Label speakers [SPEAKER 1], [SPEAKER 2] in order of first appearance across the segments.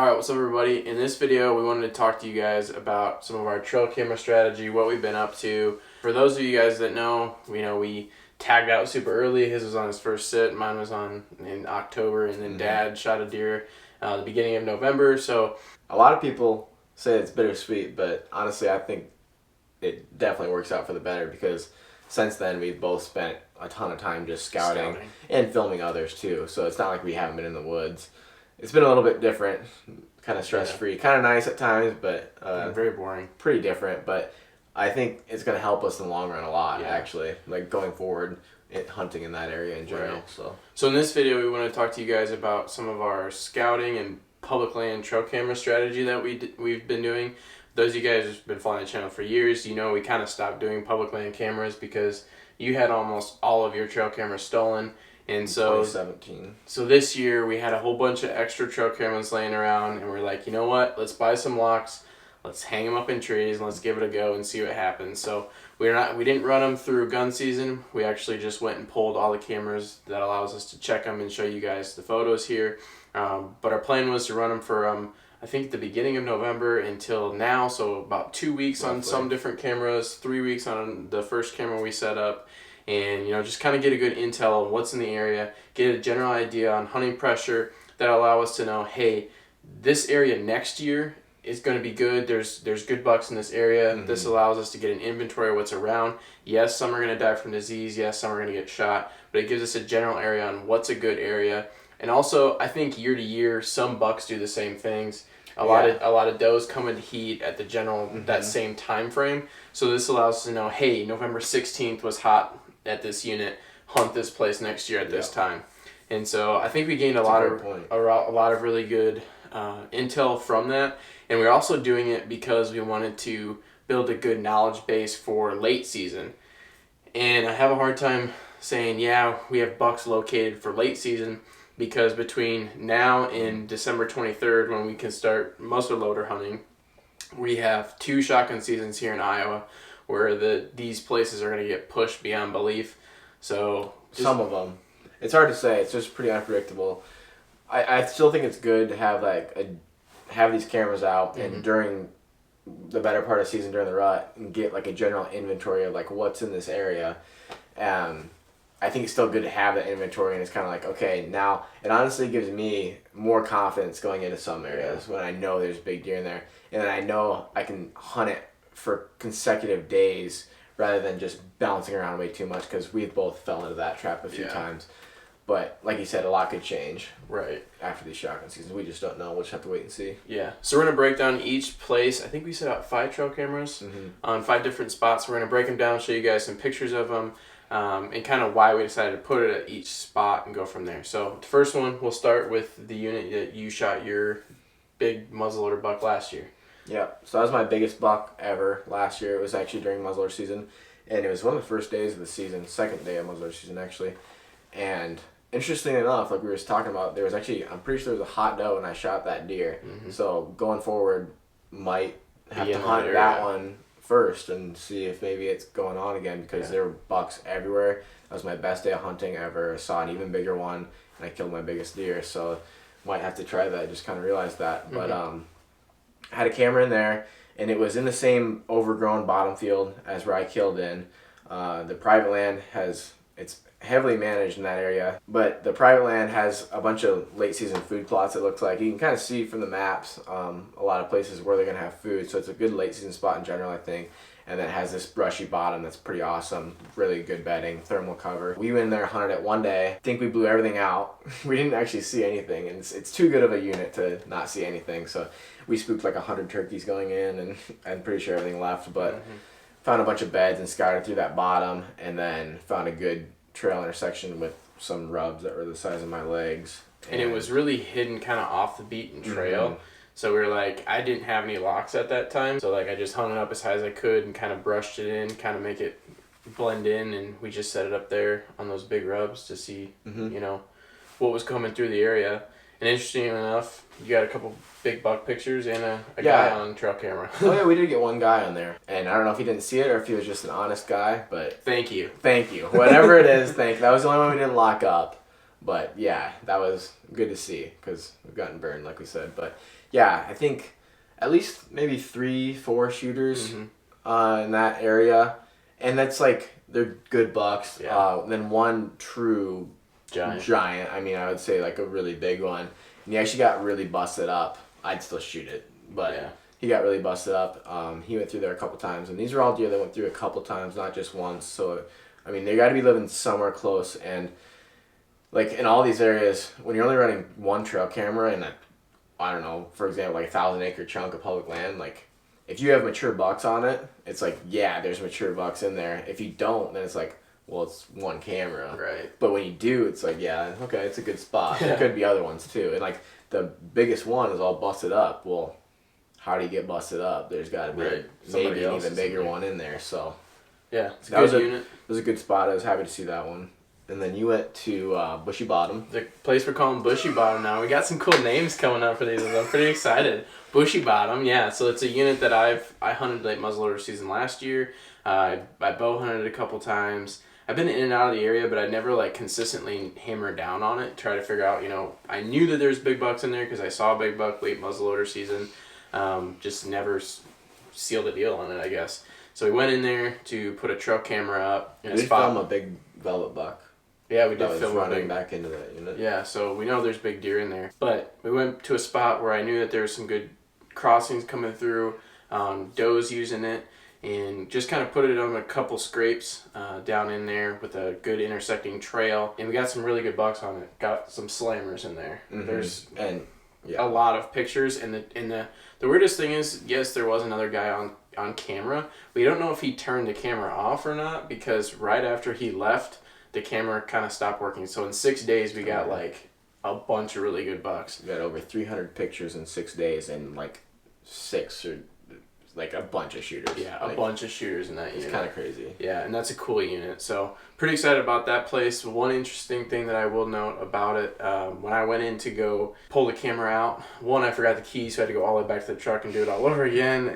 [SPEAKER 1] Alright, what's up everybody? In this video, we wanted to talk to you guys about some of our trail camera strategy, what we've been up to. For those of you guys that know, we tagged out super early. His was on his first sit, mine was on in October, and then Dad shot a deer the beginning of November. So
[SPEAKER 2] a lot of people say it's bittersweet, but honestly, I think it definitely works out for the better because since then we've both spent a ton of time just scouting and filming others too. So it's not like we haven't been in the woods. It's been a little bit different, kind of stress-free, kind of nice at times, but
[SPEAKER 1] very boring.
[SPEAKER 2] Pretty different, but I think it's going to help us in the long run a lot, actually, like going forward, hunting in that area in general.
[SPEAKER 1] Right. So in this video, we want to talk to you guys about some of our scouting and public land trail camera strategy that we've been doing. Those of you guys who've been following the channel for years, you know we kind of stopped doing public land cameras because you had almost all of your trail cameras stolen. And so
[SPEAKER 2] 2017.
[SPEAKER 1] So this year we had a whole bunch of extra trail cameras laying around, and we're like, you know what? Let's buy some locks. Let's hang them up in trees and let's give it a go and see what happens. So we didn't run them through gun season. We actually just went and pulled all the cameras that allows us to check them and show you guys the photos here. But our plan was to run them for I think the beginning of November until now, so about 2 weeks on some different cameras, 3 weeks on the first camera we set up. And just kind of get a good intel on what's in the area, get a general idea on hunting pressure that allow us to know, hey, this area next year is going to be good. There's good bucks in this area. This allows us to get an inventory of what's around. Yes, some are going to die from disease. Yes, some are going to get shot, but it gives us a general area on what's a good area. And also, I think year to year, some bucks do the same things. A lot of does come into heat at the general that same time frame. So this allows us to know, hey, November 16th was hot at this unit, hunt this place next year at this time. And so I think we gained a lot of really good intel from that. And we're also doing it because we wanted to build a good knowledge base for late season. And I have a hard time saying, yeah, we have bucks located for late season because between now and December 23rd, when we can start muzzleloader hunting, we have 2 shotgun seasons here in Iowa where these places are going to get pushed beyond belief. So
[SPEAKER 2] some of them, it's hard to say. It's just pretty unpredictable. I still think it's good to have have these cameras out and during the better part of the season during the rut and get like a general inventory of like what's in this area. I think it's still good to have that inventory, and it's kind of like, okay, now it honestly gives me more confidence going into some areas when I know there's big deer in there, and then I know I can hunt it for consecutive days rather than just bouncing around way too much, because we've both fell into that trap a few times. But like you said, a lot could change after these shotgun seasons. We just don't know. We'll just have to wait and see.
[SPEAKER 1] Yeah. So we're going to break down each place. I think we set out 5 trail cameras on 5 different spots. We're going to break them down, show you guys some pictures of them, and kind of why we decided to put it at each spot and go from there. So the first one, we'll start with the unit that you shot your big muzzleloader buck last year.
[SPEAKER 2] Yeah, so that was my biggest buck ever last year. It was actually during muzzleloader season, and it was one of the first days of the season, second day of muzzleloader season actually. And interestingly enough, like we were just talking about, there was actually, I'm pretty sure there was a hot doe when I shot that deer. So going forward, might have to hunt that one first and see if maybe it's going on again, because there were bucks everywhere. That was my best day of hunting ever. I saw an even bigger one, and I killed my biggest deer. So might have to try that. I just kind of realized that. But I had a camera in there, and it was in the same overgrown bottom field as where I killed in. The private land it's heavily managed in that area, but the private land has a bunch of late season food plots. It looks like you can kind of see from the maps a lot of places where they're gonna have food, so it's a good late season spot in general, I think. And then it has this brushy bottom that's pretty awesome, really good bedding, thermal cover. We went in there, hunted it one day. I think we blew everything out. We didn't actually see anything, and it's too good of a unit to not see anything. So we spooked like 100 turkeys going in, and I'm pretty sure everything left, but found a bunch of beds and scouted through that bottom, and then found a good trail intersection with some rubs that were the size of my legs.
[SPEAKER 1] And it was really hidden kind of off the beaten trail. So we were like, I didn't have any locks at that time. So like I just hung it up as high as I could and kind of brushed it in, kind of make it blend in. And we just set it up there on those big rubs to see, what was coming through the area. And interestingly enough, you got a couple big buck pictures and a guy on trail camera.
[SPEAKER 2] Oh yeah, we did get one guy on there. And I don't know if he didn't see it or if he was just an honest guy, but...
[SPEAKER 1] Thank you.
[SPEAKER 2] Thank you. Whatever it is, thank you. That was the only one we didn't lock up. But yeah, that was good to see because we've gotten burned, like we said. But yeah, I think at least maybe 3-4 shooters in that area, and that's like they're good bucks.
[SPEAKER 1] Yeah.
[SPEAKER 2] Then one true giant. I mean, I would say like a really big one, and he actually got really busted up. I'd still shoot it, but
[SPEAKER 1] Yeah.
[SPEAKER 2] he got really busted up. He went through there a couple times, and these are all deer that went through a couple times, not just once. So, I mean, they got to be living somewhere close, and like in all these areas, when you're only running one trail camera in a, I don't know, for example, like 1,000-acre chunk of public land, like if you have mature bucks on it, it's like, yeah, there's mature bucks in there. If you don't, then it's like, well, it's one camera.
[SPEAKER 1] Right.
[SPEAKER 2] But when you do, it's like, yeah, okay, it's a good spot.
[SPEAKER 1] Yeah.
[SPEAKER 2] There could be other ones too. And like the biggest one is all busted up. Well, how do you get busted up? There's got to be maybe an even bigger one in there. So
[SPEAKER 1] yeah, it's a
[SPEAKER 2] good
[SPEAKER 1] unit.
[SPEAKER 2] It was a good spot. I was happy to see that one. And then you went to Bushy Bottom.
[SPEAKER 1] The place we're calling Bushy Bottom now. We got some cool names coming up for these. I'm pretty excited. Bushy Bottom, yeah. So it's a unit that I hunted late muzzleloader season last year. I bow hunted a couple times. I've been in and out of the area, but I never like consistently hammered down on it. Try to figure out, I knew that there's big bucks in there because I saw a big buck late muzzleloader season. Just never sealed a deal on it, I guess. So we went in there to put a trail camera up in a spot.
[SPEAKER 2] Film a big velvet buck.
[SPEAKER 1] Yeah, we did film
[SPEAKER 2] running back into that unit.
[SPEAKER 1] Yeah, so we know there's big deer in there. But we went to a spot where I knew that there was some good crossings coming through, does using it, and just kind of put it on a couple scrapes down in there with a good intersecting trail. And we got some really good bucks on it. Got some slammers in there. There's a lot of pictures. And the weirdest thing is, yes, there was another guy on camera. We don't know if he turned the camera off or not because right after he left, the camera kind of stopped working. So in 6 days, we got like a bunch of really good bucks.
[SPEAKER 2] We got over 300 pictures in 6 days and like a bunch of shooters.
[SPEAKER 1] Yeah, a bunch of shooters in that unit.
[SPEAKER 2] It's kind of crazy.
[SPEAKER 1] Yeah, and that's a cool unit. So pretty excited about that place. One interesting thing that I will note about it, when I went in to go pull the camera out, one, I forgot the key, so I had to go all the way back to the truck and do it all over again,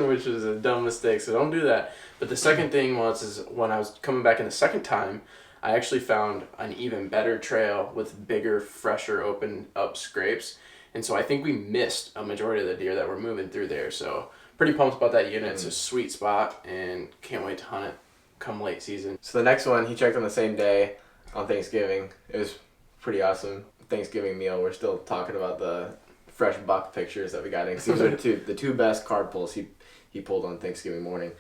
[SPEAKER 1] which was a dumb mistake, so don't do that. But the second thing is when I was coming back in the second time, I actually found an even better trail with bigger, fresher, open up scrapes. And so I think we missed a majority of the deer that were moving through there. So pretty pumped about that unit. It's a sweet spot and can't wait to hunt it come late season.
[SPEAKER 2] So the next one, he checked on the same day on Thanksgiving. It was pretty awesome. Thanksgiving meal. We're still talking about the fresh buck pictures that we got in. These are the two best card pulls he pulled on Thanksgiving morning.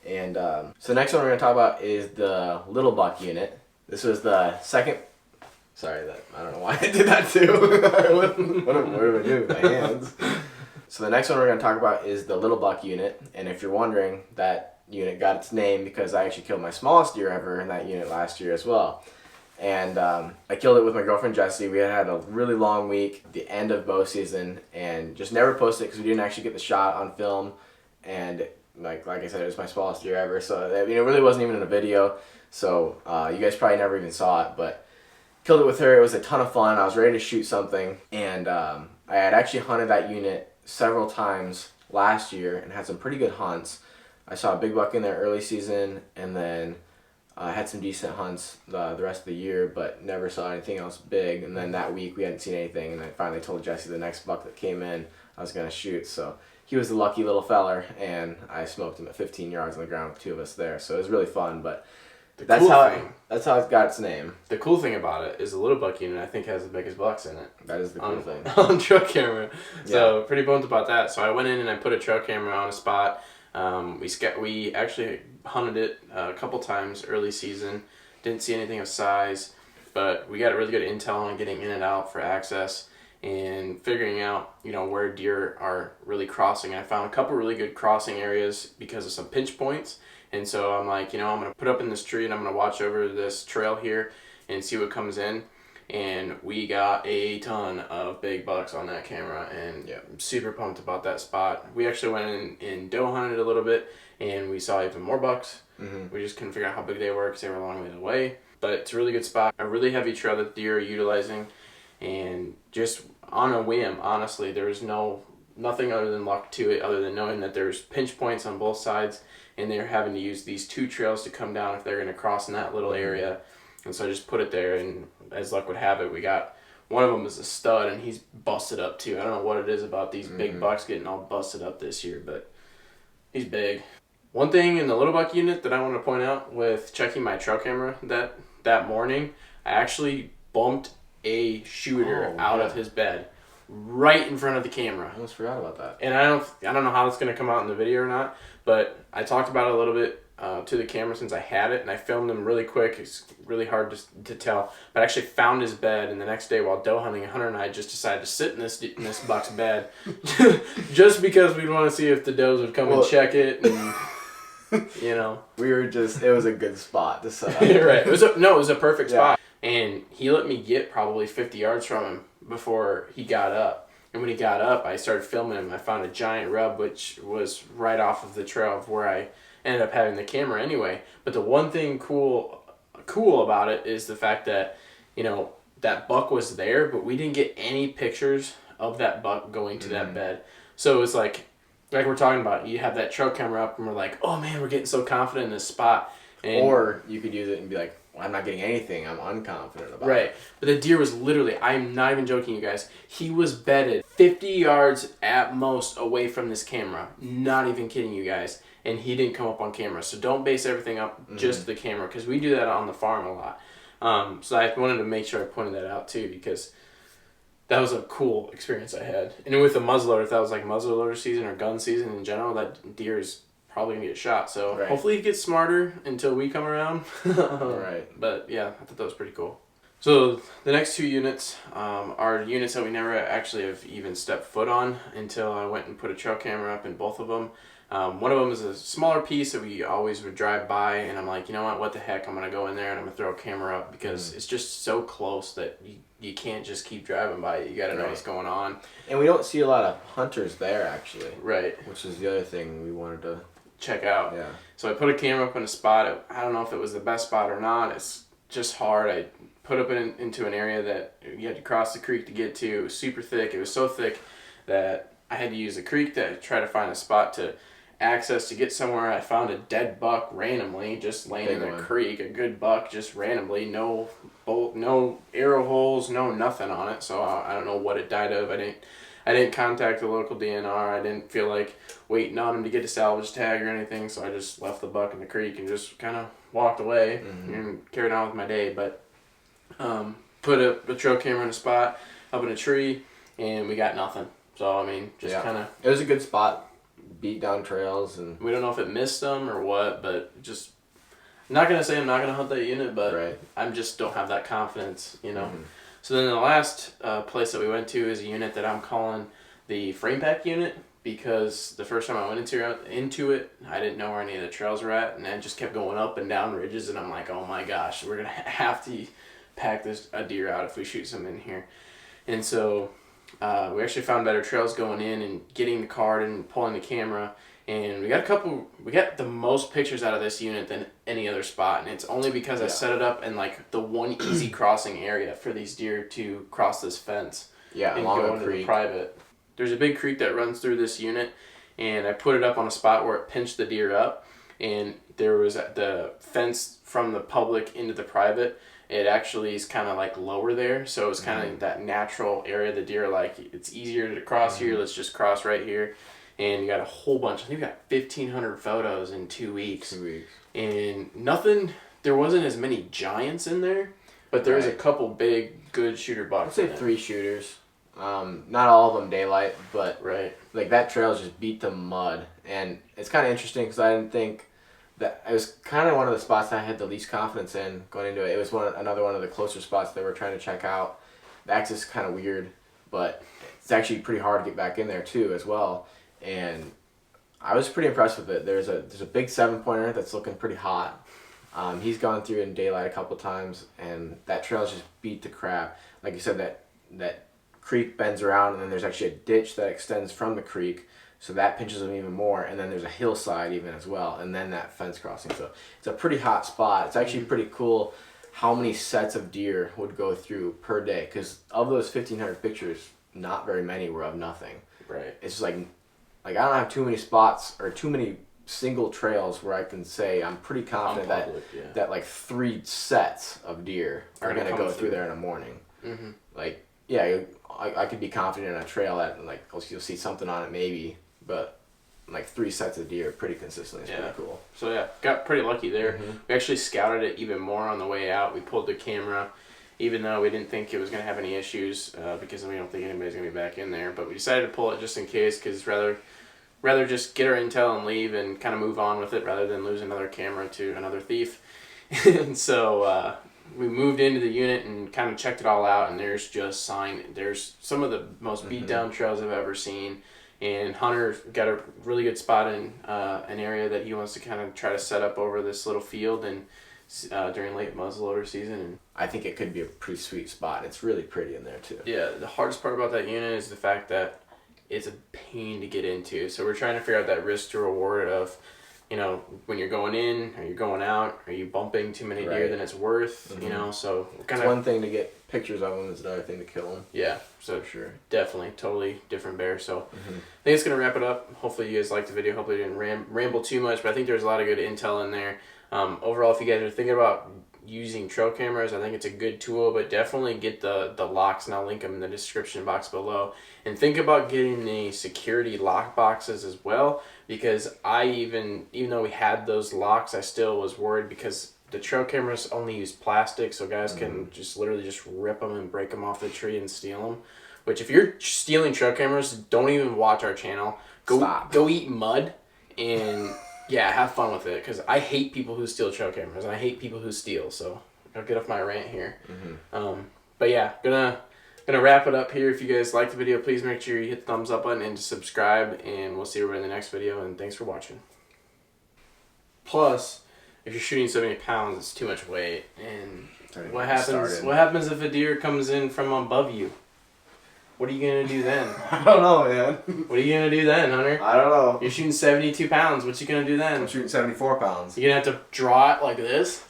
[SPEAKER 2] And so the next one we're going to talk about is the little buck unit. This was the second. Sorry, I don't know why I did that too. what do I do with my hands? So the next one we're going to talk about is the little buck unit. And if you're wondering, that unit got its name because I actually killed my smallest deer ever in that unit last year as well. And I killed it with my girlfriend Jessie. We had a really long week, the end of bow season, and just never posted it because we didn't actually get the shot on film. And like I said, it was my smallest deer ever. So it really wasn't even in a video. So you guys probably never even saw it, but killed it with her. It was a ton of fun. I was ready to shoot something, and I had actually hunted that unit several times last year and had some pretty good hunts. I saw a big buck in there early season, and then I had some decent hunts the rest of the year, but never saw anything else big. And then that week we hadn't seen anything, and I finally told Jesse the next buck that came in I was going to shoot. So he was the lucky little feller, and I smoked him at 15 yards on the ground with two of us there. So it was really fun, but that's how it got its name.
[SPEAKER 1] The cool thing about it is the little buck unit I think has the biggest bucks in it.
[SPEAKER 2] That is the cool thing.
[SPEAKER 1] On trail camera. So pretty pumped about that. So I went in and I put a trail camera on a spot. We actually hunted it a couple times early season. Didn't see anything of size, but we got a really good intel on getting in and out for access and figuring out, where deer are really crossing. I found a couple really good crossing areas because of some pinch points. And so I'm like, I'm going to put up in this tree and I'm going to watch over this trail here and see what comes in. And we got a ton of big bucks on that camera, and I'm super pumped about that spot. We actually went in and doe hunted a little bit, and we saw even more bucks. We just couldn't figure out how big they were because they were a long way away. But it's a really good spot, a really heavy trail that deer are utilizing, and just on a whim, honestly, there was nothing other than luck to it, other than knowing that there's pinch points on both sides, and they're having to use these two trails to come down if they're going to cross in that little area. And so I just put it there, and as luck would have it, we got one of them is a stud, and he's busted up too. I don't know what it is about these big bucks getting all busted up this year, but he's big. One thing in the little buck unit that I want to point out with checking my trail camera that morning, I actually bumped a shooter out of his bed right in front of the camera.
[SPEAKER 2] I almost forgot about that.
[SPEAKER 1] And I don't know how it's gonna come out in the video or not, but I talked about it a little bit to the camera since I had it, and I filmed him really quick. It's really hard to tell, but I actually found his bed, and the next day while doe hunting, Hunter and I just decided to sit in this buck's bed, just because we'd want to see if the does would come and check it, and you know,
[SPEAKER 2] it was a good spot to set up.
[SPEAKER 1] Right. It was a perfect spot, and he let me get probably 50 yards from him before he got up. And when he got up, I started filming him. I found a giant rub, which was right off of the trail of where I ended up having the camera anyway. But the one thing cool about it is the fact that, you know, that buck was there, but we didn't get any pictures of that buck going to that bed. So it's like we're talking about, you have that trail camera up and we're like, oh man, we're getting so confident in this spot. And
[SPEAKER 2] or you could use it and be like, well, I'm not getting anything, I'm unconfident about it.
[SPEAKER 1] Right. But the deer was literally, I'm not even joking, you guys, he was bedded 50 yards at most away from this camera. Not even kidding you guys. And he didn't come up on camera. So don't base everything up just to the camera, because we do that on the farm a lot. So I wanted to make sure I pointed that out too, because that was a cool experience I had. And with the muzzleloader, if that was like muzzleloader season or gun season in general, that deer is probably gonna get shot. So hopefully he gets smarter until we come around.
[SPEAKER 2] Right.
[SPEAKER 1] But yeah, I thought that was pretty cool. So the next two units are units that we never actually have even stepped foot on until I went and put a trail camera up in both of them. One of them is a smaller piece that we always would drive by, and I'm like, you know what the heck, I'm going to go in there and I'm going to throw a camera up, because it's just so close that you can't just keep driving by it. You got to know what's going on.
[SPEAKER 2] And we don't see a lot of hunters there, actually.
[SPEAKER 1] Right.
[SPEAKER 2] Which is the other thing we wanted to
[SPEAKER 1] check out.
[SPEAKER 2] Yeah.
[SPEAKER 1] So I put a camera up in a spot. I don't know if it was the best spot or not. It's just hard. I put up into an area that you had to cross the creek to get to. It was super thick. It was so thick that I had to use the creek to try to find a spot to access to get somewhere. I found a dead buck randomly, just laying in the creek. A good buck, just randomly. No bolt, no arrow holes, no nothing on it. So I don't know what it died of. I didn't contact the local DNR. I didn't feel like waiting on him to get a salvage tag or anything. So I just left the buck in the creek and just kind of walked away and carried on with my day. But put a trail camera in a spot up in a tree, and we got nothing. So I mean, just kind of.
[SPEAKER 2] It was a good spot. Beat down trails, and
[SPEAKER 1] we don't know if it missed them or what, but just I'm not gonna say I'm not gonna hunt that unit, but I just don't have that confidence, you know. So then the last place that we went to is a unit that I'm calling the frame pack unit, because the first time I went into it, I didn't know where any of the trails were at, and I just kept going up and down ridges, and I'm like, oh my gosh, we're gonna have to pack a deer out if we shoot some in here. And so we actually found better trails going in and getting the card and pulling the camera, and we got the most pictures out of this unit than any other spot, and it's only because I set it up in like the one easy crossing area for these deer to cross this fence and go into the private. There's a big creek that runs through this unit, and I put it up on a spot where it pinched the deer up, and there was the fence from the public into the private. It actually is kind of like lower there, so it's kind of that natural area. The deer like, it's easier to cross here. Let's just cross right here, and you got a whole bunch. I think we got 1,500 photos in 2 weeks. 2 weeks. And nothing. There wasn't as many giants in there, but there was a couple big good shooter bucks.
[SPEAKER 2] I'd say 3 shooters. Not all of them daylight, but like that trail just beat the mud, and it's kind of interesting because I didn't think. That it was kind of one of the spots that I had the least confidence in going into it. It was another one of the closer spots that we're trying to check out. The access is kind of weird, but it's actually pretty hard to get back in there too as well. And I was pretty impressed with it. There's a big 7-pointer that's looking pretty hot. He's gone through in daylight a couple times, and that trail's just beat the crap. Like you said, that creek bends around, and then there's actually a ditch that extends from the creek. So that pinches them even more, and then there's a hillside even as well, and then that fence crossing. So it's a pretty hot spot. It's actually pretty cool how many sets of deer would go through per day, because of those 1,500 pictures, not very many were of nothing.
[SPEAKER 1] Right.
[SPEAKER 2] It's just like I don't have too many spots or too many single trails where I can say I'm pretty confident that like 3 sets of deer are gonna go through there in the morning.
[SPEAKER 1] Mm-hmm.
[SPEAKER 2] Like, yeah, I could be confident in a trail that like you'll see something on it maybe, but like 3 sets of deer pretty consistently is pretty cool.
[SPEAKER 1] So yeah, got pretty lucky there. Mm-hmm. We actually scouted it even more on the way out. We pulled the camera, even though we didn't think it was gonna have any issues because we don't think anybody's gonna be back in there. But we decided to pull it just in case, because rather just get our intel and leave and kind of move on with it rather than lose another camera to another thief. And so we moved into the unit and kind of checked it all out, and there's some of the most beat down trails I've ever seen. And Hunter got a really good spot in an area that he wants to kind of try to set up over this little field and during late muzzleloader season. And
[SPEAKER 2] I think it could be a pretty sweet spot. It's really pretty in there too.
[SPEAKER 1] Yeah, the hardest part about that unit is the fact that it's a pain to get into. So we're trying to figure out that risk to reward of, you know, when you're going in, are you going out, are you bumping too many deer than it's worth, you know, so
[SPEAKER 2] kind of one thing to get pictures of them is another thing to kill them.
[SPEAKER 1] Yeah, so sure, definitely, totally different bear. So I think it's going to wrap it up. Hopefully you guys liked the video. Hopefully I didn't ramble too much, but I think there's a lot of good intel in there. Overall, if you guys are thinking about using trail cameras, I think it's a good tool, but definitely get the locks, and I'll link them in the description box below. And think about getting the security lock boxes as well, because even though we had those locks, I still was worried because the trail cameras only use plastic, so guys can just literally just rip them and break them off the tree and steal them. Which, if you're stealing trail cameras, don't even watch our channel. Go eat mud and yeah, have fun with it, because I hate people who steal trail cameras, and I hate people who steal, so I'll get off my rant here. But yeah, gonna wrap it up here. If you guys liked the video, please make sure you hit the thumbs up button and subscribe, and we'll see everybody in the next video, and thanks for watching. Plus, if you're shooting 70 pounds, it's too much weight, and what happens if a deer comes in from above you? What are you going to do then?
[SPEAKER 2] I don't know, man.
[SPEAKER 1] What are you going to do then, Hunter?
[SPEAKER 2] I don't know.
[SPEAKER 1] You're shooting 72 pounds. What you going to do then?
[SPEAKER 2] I'm shooting 74 pounds.
[SPEAKER 1] You're going to have to draw it like this?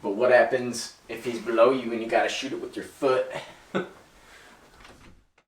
[SPEAKER 2] But what happens if he's below you and you got to shoot it with your foot?